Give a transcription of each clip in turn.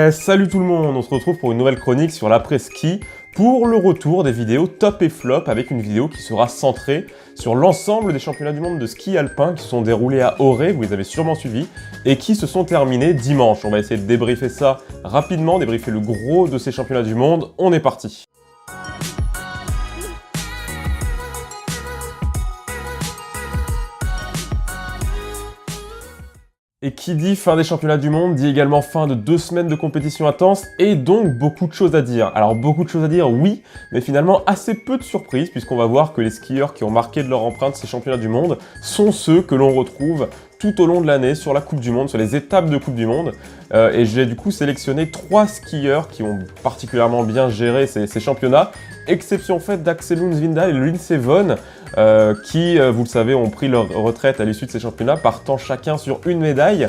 Ouais, salut tout le monde, on se retrouve pour une nouvelle chronique sur l'après-ski pour le retour des vidéos top et flop avec une vidéo qui sera centrée sur l'ensemble des championnats du monde de ski alpin qui se sont déroulés à Auray, vous les avez sûrement suivis, et qui se sont terminés dimanche. On va essayer de débriefer ça rapidement, débriefer le gros de ces championnats du monde. On est parti. Et qui dit fin des championnats du monde, dit également fin de 2 semaines de compétition intense, et donc beaucoup de choses à dire. Alors beaucoup de choses à dire, oui, mais finalement assez peu de surprises, puisqu'on va voir que les skieurs qui ont marqué de leur empreinte ces championnats du monde sont ceux que l'on retrouve tout au long de l'année sur la Coupe du Monde, sur les étapes de Coupe du Monde. Et j'ai du coup sélectionné 3 skieurs qui ont particulièrement bien géré ces championnats, exception faite d'Axel Lund Svindal et Lindsey Vonn, qui, vous le savez, ont pris leur retraite à l'issue de ces championnats, partant chacun sur une médaille.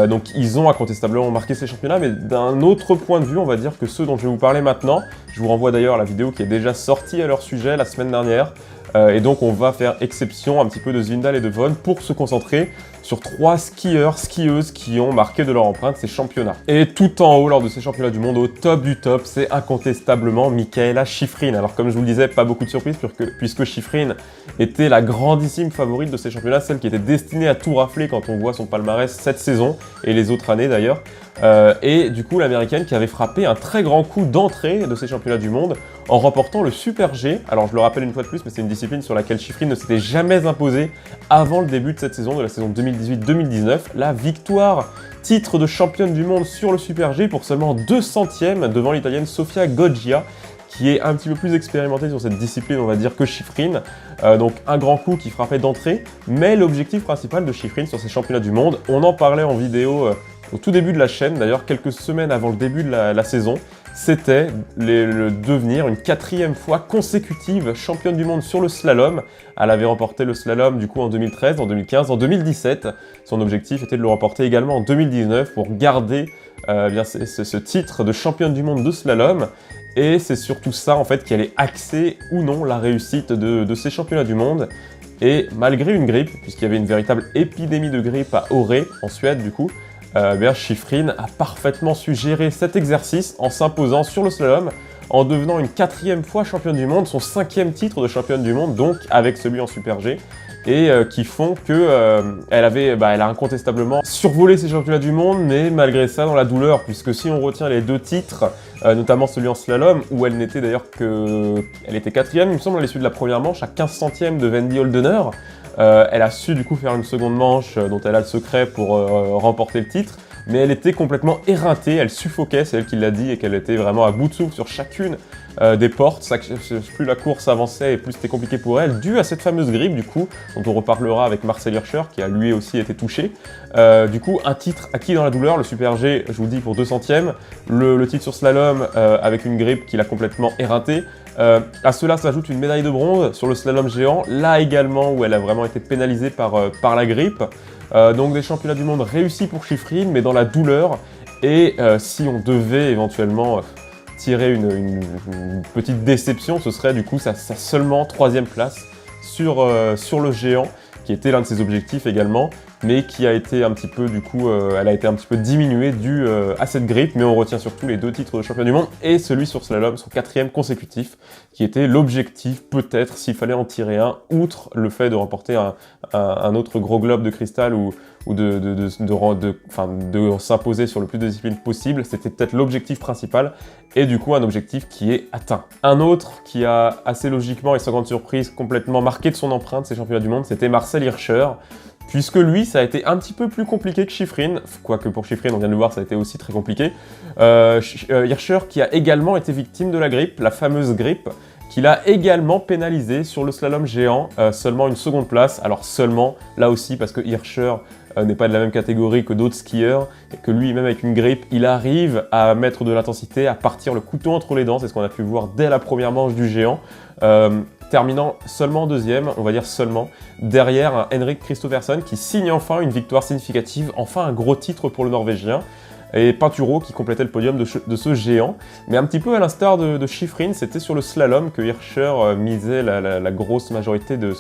Donc ils ont incontestablement marqué ces championnats, mais d'un autre point de vue, on va dire que ceux dont je vais vous parler maintenant. Je vous renvoie d'ailleurs à la vidéo qui est déjà sortie à leur sujet la semaine dernière. Et donc on va faire exception un petit peu de Svindal et de Vonn pour se concentrer sur 3 skieurs, skieuses qui ont marqué de leur empreinte ces championnats. Et tout en haut lors de ces championnats du monde, au top du top, c'est incontestablement Mikaela Shiffrin. Alors comme je vous le disais, pas beaucoup de surprises puisque Shiffrin était la grandissime favorite de ces championnats, celle qui était destinée à tout rafler quand on voit son palmarès cette saison et les autres années d'ailleurs. Et du coup l'américaine qui avait frappé un très grand coup d'entrée de ces championnats du monde en remportant le Super G. Alors je le rappelle une fois de plus, mais c'est une discipline sur laquelle Shiffrin ne s'était jamais imposée avant le début de cette saison, de la saison 2018-2019. La victoire, titre de championne du monde sur le Super G pour seulement 2 centièmes devant l'italienne Sofia Goggia, qui est un petit peu plus expérimentée sur cette discipline, on va dire, que Shiffrin. Donc un grand coup qui frappait d'entrée, mais l'objectif principal de Shiffrin sur ces championnats du monde, on en parlait en vidéo au tout début de la chaîne, d'ailleurs quelques semaines avant le début de la saison, c'était le devenir une 4e fois consécutive championne du monde sur le slalom. Elle avait remporté le slalom du coup en 2013, en 2015, en 2017. Son objectif était de le remporter également en 2019 pour garder ce titre de championne du monde de slalom. Et c'est surtout ça en fait qui allait axer ou non la réussite de ces championnats du monde. Et malgré une grippe, puisqu'il y avait une véritable épidémie de grippe à Auray, en Suède du coup, Shiffrin a parfaitement su gérer cet exercice en s'imposant sur le slalom, en devenant une 4e fois championne du monde, son 5e titre de championne du monde, donc avec celui en Super G, et qui font que elle a incontestablement survolé ces championnats du monde, mais malgré ça dans la douleur, puisque si on retient les 2 titres, notamment celui en slalom, où elle n'était d'ailleurs elle était 4e, il me semble, à l'issue de la première manche, à 15 centièmes de Wendy Holdener. Elle a su du coup faire une seconde manche dont elle a le secret pour remporter le titre, mais elle était complètement éreintée, elle suffoquait, c'est elle qui l'a dit, et qu'elle était vraiment à bout de souffle sur chacune des portes. Plus la course avançait et plus c'était compliqué pour elle, dû à cette fameuse grippe du coup, dont on reparlera avec Marcel Hirscher, qui a lui aussi été touché. Du coup, un titre acquis dans la douleur, le Super G, je vous le dis, pour 2 centièmes, le titre sur slalom avec une grippe qui l'a complètement éreinté. À cela s'ajoute une médaille de bronze sur le slalom géant, là également où elle a vraiment été pénalisée par la grippe. Donc des championnats du monde réussis pour Shiffrin, mais dans la douleur. Et si on devait éventuellement tirer une petite déception, ce serait du coup sa seulement 3e place sur le géant, qui était l'un de ses objectifs également, mais qui a été un petit peu, du coup, elle a été un petit peu diminuée due à cette grippe, mais on retient surtout les 2 titres de champion du monde et celui sur slalom, son 4e consécutif, qui était l'objectif, peut-être, s'il fallait en tirer un, outre le fait de remporter un autre gros globe de cristal ou de s'imposer sur le plus de disciplines possible. C'était peut-être l'objectif principal, et du coup un objectif qui est atteint. Un autre qui a assez logiquement et sans grande surprise complètement marqué de son empreinte ces championnats du monde, c'était Marcel Hirscher, puisque lui, ça a été un petit peu plus compliqué que Shiffrin, quoique pour Shiffrin, on vient de le voir, ça a été aussi très compliqué. Hirscher qui a également été victime de la grippe, la fameuse grippe, qui l'a également pénalisé sur le slalom géant, seulement une seconde place. Alors seulement, là aussi, parce que Hirscher n'est pas de la même catégorie que d'autres skieurs, et que lui, même avec une grippe, il arrive à mettre de l'intensité, à partir le couteau entre les dents, c'est ce qu'on a pu voir dès la première manche du géant. Terminant seulement 2e, on va dire seulement, derrière un Henrik Kristoffersen qui signe enfin une victoire significative, enfin un gros titre pour le Norvégien, et Pinturo qui complétait le podium de ce géant. Mais un petit peu à l'instar de Shiffrin, c'était sur le slalom que Hirscher misait la grosse majorité de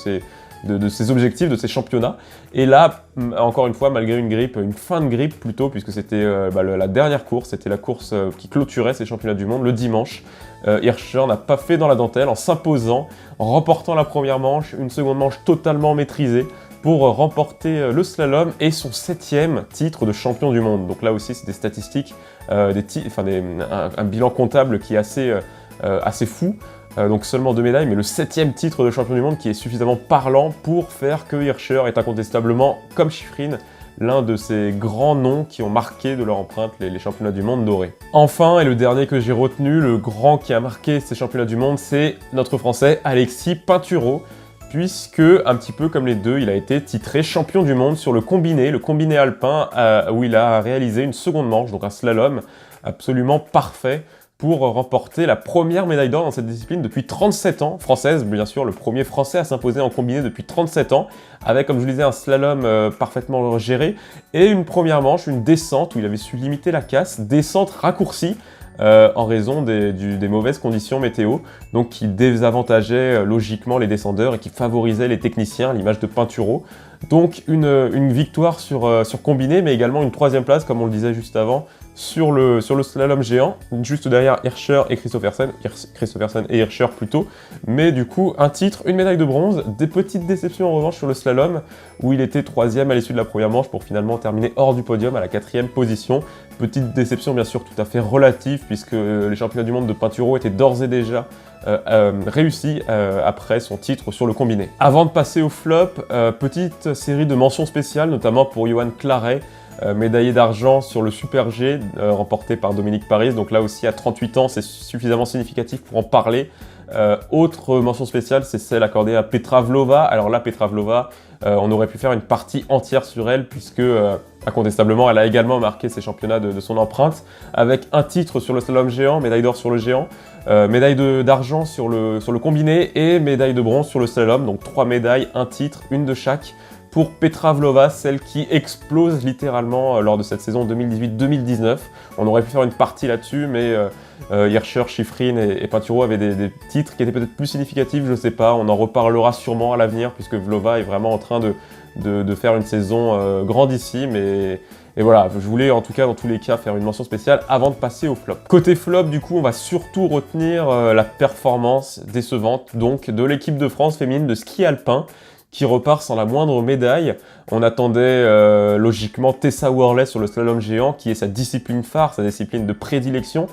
de ses objectifs, de ses championnats. Et là, encore une fois, malgré une fin de grippe plutôt, puisque c'était la dernière course, c'était la course qui clôturait ces championnats du monde le dimanche. Hirscher n'a pas fait dans la dentelle en s'imposant, en remportant la première manche, une seconde manche totalement maîtrisée, pour remporter le slalom et son 7e titre de champion du monde. Donc là aussi, c'est des statistiques, un bilan comptable qui est assez fou. Donc seulement 2 médailles, mais le 7e titre de champion du monde qui est suffisamment parlant pour faire que Hirscher est incontestablement, comme Shiffrin, l'un de ces grands noms qui ont marqué de leur empreinte les championnats du monde dorés. Enfin, et le dernier que j'ai retenu, le grand qui a marqué ces championnats du monde, c'est notre Français Alexis Pinturault, puisque, un petit peu comme les deux, il a été titré champion du monde sur le combiné alpin, où il a réalisé une seconde manche, donc un slalom absolument parfait, pour remporter la première médaille d'or dans cette discipline depuis 37 ans, française, bien sûr, le premier français à s'imposer en combiné depuis 37 ans, avec, comme je vous disais, un slalom parfaitement géré, et une première manche, une descente, où il avait su limiter la casse, descente raccourcie, en raison des mauvaises conditions météo, donc qui désavantageaient logiquement les descendeurs et qui favorisaient les techniciens, à l'image de Pinturault. Donc une victoire sur combiné, mais également une 3e place, comme on le disait juste avant, sur le slalom géant, juste derrière Hirscher et Christophersen et Hirscher plutôt, mais du coup un titre, une médaille de bronze, des petites déceptions en revanche sur le slalom, où il était 3e à l'issue de la première manche pour finalement terminer hors du podium à la 4e position. Petite déception bien sûr tout à fait relative, puisque les championnats du monde de Pinturault étaient d'ores et déjà réussi après son titre sur le combiné. Avant de passer au flop, petite série de mentions spéciales, notamment pour Johan Claret, médaillé d'argent sur le Super G, remporté par Dominique Paris. Donc là aussi, à 38 ans, c'est suffisamment significatif pour en parler. Autre mention spéciale, c'est celle accordée à Petra Vlhova. Alors là, Petra Vlhova, on aurait pu faire une partie entière sur elle, puisque incontestablement, elle a également marqué ses championnats de son empreinte, avec un titre sur le slalom géant, médaille d'or sur le géant, médaille d'argent sur le combiné et médaille de bronze sur le slalom. Donc 3 médailles, un titre, une de chaque, pour Petra Vlhova, celle qui explose littéralement lors de cette saison 2018-2019. On aurait pu faire une partie là-dessus, mais Hirscher, Shiffrin et Pinturault avaient des titres qui étaient peut-être plus significatifs, je ne sais pas, on en reparlera sûrement à l'avenir, puisque Vlhova est vraiment en train de faire une saison grandissime, et voilà, je voulais en tout cas dans tous les cas faire une mention spéciale avant de passer au flop. Côté flop, du coup, on va surtout retenir la performance décevante donc de l'équipe de France féminine de ski alpin, qui repart sans la moindre médaille. On attendait logiquement Tessa Worley sur le slalom géant, qui est sa discipline phare, sa discipline de prédilection,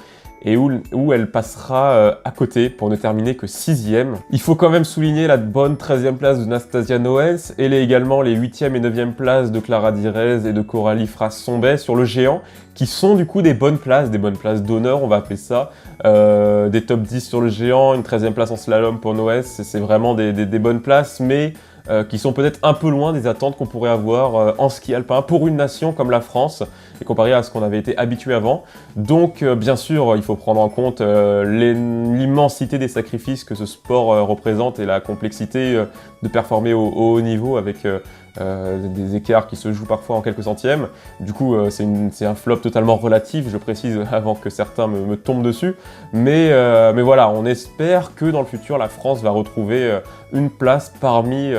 et où elle passera à côté pour ne terminer que 6e. Il faut quand même souligner la bonne 13e place de Nastasia Noens, et également les 8e et 9e places de Clara Direz et de Coralie Frasse-Sombet sur le géant, qui sont du coup des bonnes places d'honneur, on va appeler ça. Des top 10 sur le géant, une 13e place en slalom pour Noens, c'est vraiment des bonnes places, mais qui sont peut-être un peu loin des attentes qu'on pourrait avoir en ski alpin pour une nation comme la France, et comparé à ce qu'on avait été habitué avant. Donc bien sûr, il faut prendre en compte l'immensité des sacrifices que ce sport représente, et la complexité de performer au haut niveau avec des écarts qui se jouent parfois en quelques centièmes. Du coup, c'est un flop totalement relatif, je précise, avant que certains me tombent dessus. Mais voilà, on espère que dans le futur, la France va retrouver une place parmi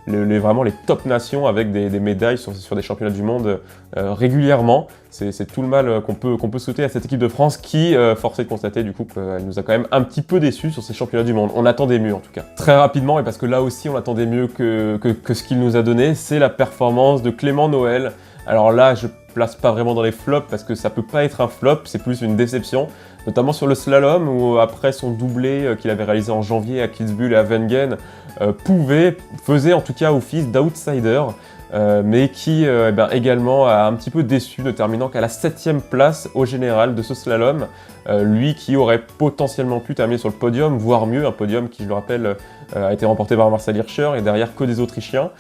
vraiment les top nations, avec des médailles sur des championnats du monde régulièrement. C'est tout le mal qu'on peut souhaiter à cette équipe de France qui, force est de constater du coup qu'elle nous a quand même un petit peu déçus sur ces championnats du monde. On attendait mieux en tout cas. Très rapidement, et parce que là aussi on attendait mieux que ce qu'il nous a donné, c'est la performance de Clément Noël. Alors là, je place pas vraiment dans les flops parce que ça peut pas être un flop, c'est plus une déception. Notamment sur le slalom, où après son doublé qu'il avait réalisé en janvier à Kitzbühel et à Wengen, faisait en tout cas office d'outsider, mais qui également a un petit peu déçu, ne terminant qu'à la 7e place au général de ce slalom. Lui qui aurait potentiellement pu terminer sur le podium, voire mieux, un podium qui, je le rappelle, a été remporté par Marcel Hirscher, et derrière que des Autrichiens.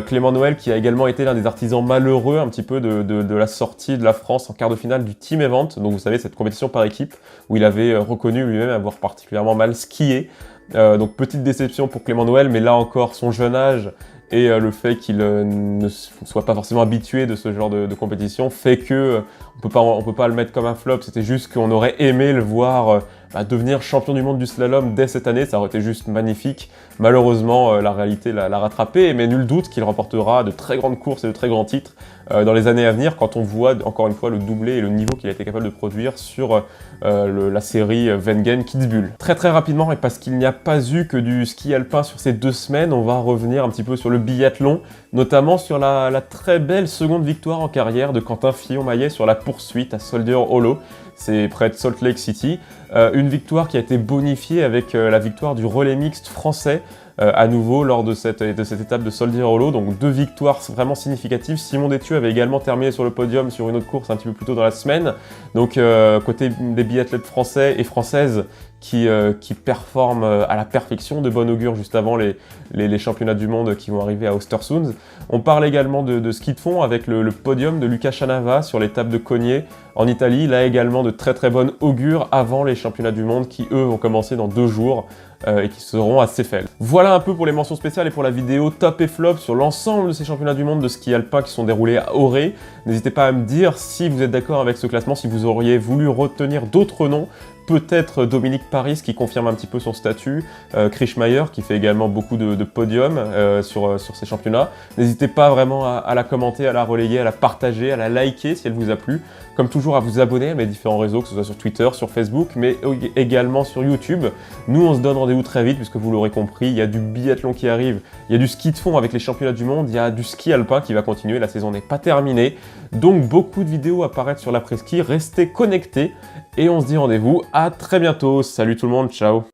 Clément Noël qui a également été l'un des artisans malheureux un petit peu de la sortie de la France en quart de finale du Team Event, donc vous savez, cette compétition par équipe, où il avait reconnu lui-même avoir particulièrement mal skié. Donc petite déception pour Clément Noël, mais là encore, son jeune âge et le fait qu'il ne soit pas forcément habitué de ce genre de compétition fait que on on peut pas le mettre comme un flop, c'était juste qu'on aurait aimé le voir devenir champion du monde du slalom dès cette année, ça aurait été juste magnifique. Malheureusement, la réalité l'a rattrapé, mais nul doute qu'il remportera de très grandes courses et de très grands titres dans les années à venir quand on voit encore une fois le doublé et le niveau qu'il a été capable de produire sur la série Wengen Kitzbühel. Très rapidement, et parce qu'il n'y a pas eu que du ski alpin sur ces 2 semaines, on va revenir un petit peu sur le biathlon, notamment sur la très belle seconde victoire en carrière de Quentin Fillon-Maillet sur la poursuite à Soldier Hollow. C'est près de Salt Lake City. Une victoire qui a été bonifiée avec la victoire du relais mixte français à nouveau lors de cette étape de Soldier Hollow. Donc 2 victoires vraiment significatives. Simon Détieux avait également terminé sur le podium sur une autre course un petit peu plus tôt dans la semaine. Donc côté des biathlètes français et françaises qui performent à la perfection, de bon augure juste avant les championnats du monde qui vont arriver à Östersund. On parle également de ski de fond avec le podium de Luca Chanava sur l'étape de Cogne en Italie. Là également de très bonnes augures avant les championnats du monde qui eux vont commencer dans 2 jours et qui seront à Seefeld. Voilà un peu pour les mentions spéciales et pour la vidéo top et flop sur l'ensemble de ces championnats du monde de ski alpin qui sont déroulés à Åre. N'hésitez pas à me dire si vous êtes d'accord avec ce classement, si vous auriez voulu retenir d'autres noms. Peut-être Dominique Paris qui confirme un petit peu son statut, Krischmeier qui fait également beaucoup de podiums sur ces championnats. N'hésitez pas vraiment à la commenter, à la relayer, à la partager, à la liker si elle vous a plu. Comme toujours, à vous abonner à mes différents réseaux, que ce soit sur Twitter, sur Facebook, mais également sur YouTube. Nous, on se donne rendez-vous très vite, puisque vous l'aurez compris, il y a du biathlon qui arrive, il y a du ski de fond avec les championnats du monde, il y a du ski alpin qui va continuer, la saison n'est pas terminée. Donc, beaucoup de vidéos apparaître sur l'après-ski, restez connectés, et on se dit rendez-vous à très bientôt. Salut tout le monde, ciao!